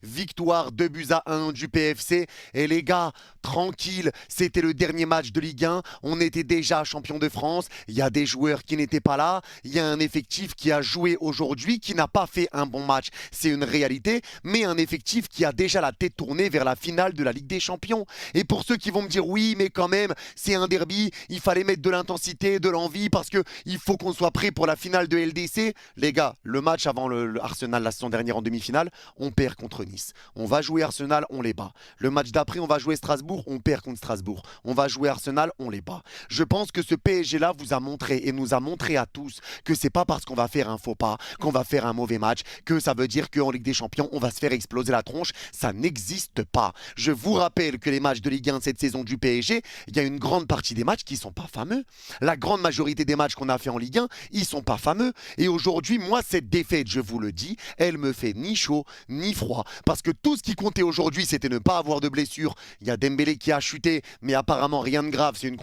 Victoire 2-1 du PFC. Et les gars, tranquille, c'était le dernier match de Ligue 1. On était déjà champion de France. Il y a des joueurs qui n'étaient pas là. Il y a un effectif qui a joué aujourd'hui, qui n'a pas fait un bon match. C'est une réalité, mais un effectif qui a déjà la tête tournée vers la finale de la Ligue des Champions. Et pour ceux qui vont me dire oui, mais quand même, c'est un derby, il fallait mettre de l'intensité, de l'envie, parce qu'il faut qu'on soit prêt pour la finale de LDC. Les gars, le match avant le Arsenal la saison dernière en demi-finale, on perd contre Nice. On va jouer Arsenal, on les bat. Le match d'après, on va jouer Strasbourg, on perd contre Strasbourg. On va jouer Arsenal, on les bat. Je pense que ce PSG-là vous a montré et nous a montré à tous que c'est pas parce qu'on va faire un faux pas, qu'on va faire un mauvais match, que ça veut dire qu'en Ligue des Champions, on va se faire exploser la tronche. Ça n'existe pas. Je vous rappelle que les matchs de Ligue 1 cette saison du PSG, il y a une grande partie des matchs qui sont pas fameux. La grande majorité des matchs qu'on a fait en Ligue 1, ils sont pas fameux. Et aujourd'hui, moi, cette défaite, je vous le dis, elle me fait ni chaud ni froid. Parce que tout ce qui comptait aujourd'hui, c'était ne pas avoir de blessure. Il y a Dembélé qui a chuté, mais apparemment rien de grave. C'est une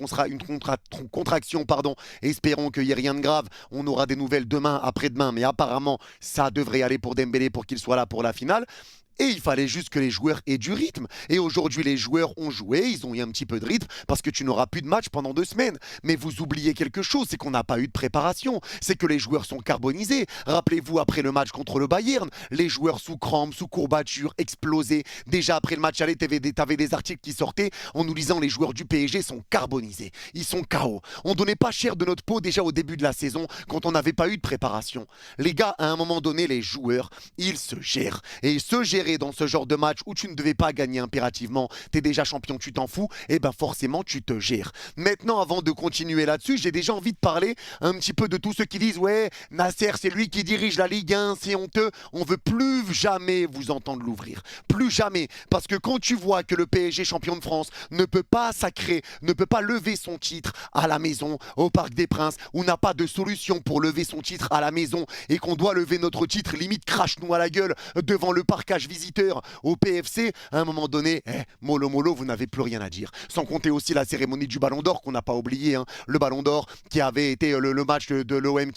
contraction, pardon. Espérons qu'il n'y ait rien de grave. On aura des nouvelles demain, après-demain, mais apparemment, ça devrait aller pour Dembélé pour qu'il soit là pour la finale. Et il fallait juste que les joueurs aient du rythme. Et aujourd'hui, les joueurs ont joué, ils ont eu un petit peu de rythme parce que tu n'auras plus de match pendant 2 semaines. Mais vous oubliez quelque chose, c'est qu'on n'a pas eu de préparation. C'est que les joueurs sont carbonisés. Rappelez-vous, après le match contre le Bayern, les joueurs sous crampes, sous courbatures, explosés. Déjà après le match aller, t'avais des articles qui sortaient en nous disant les joueurs du PSG sont carbonisés. Ils sont KO. On donnait pas cher de notre peau déjà au début de la saison quand on n'avait pas eu de préparation. Les gars, à un moment donné, les joueurs, ils se gèrent. Et se gérer dans ce genre de match où tu ne devais pas gagner impérativement, tu es déjà champion, tu t'en fous, et ben forcément tu te gères. Maintenant, avant de continuer là-dessus, j'ai déjà envie de parler un petit peu de tous ceux qui disent ouais, Nasser c'est lui qui dirige la Ligue 1, c'est honteux. On veut plus jamais vous entendre l'ouvrir. Plus jamais. Parce que quand tu vois que le PSG champion de France ne peut pas sacrer, ne peut pas lever son titre à la maison, au Parc des Princes, où n'a pas de solution pour lever son titre à la maison et qu'on doit lever notre titre, limite crache-nous à la gueule devant le parcage visiteur au PFC, à un moment donné, mollo mollo, vous n'avez plus rien à dire. Sans compter aussi la cérémonie du Ballon d'Or qu'on n'a pas oublié, hein. Le Ballon d'Or qui avait été le match de l'OM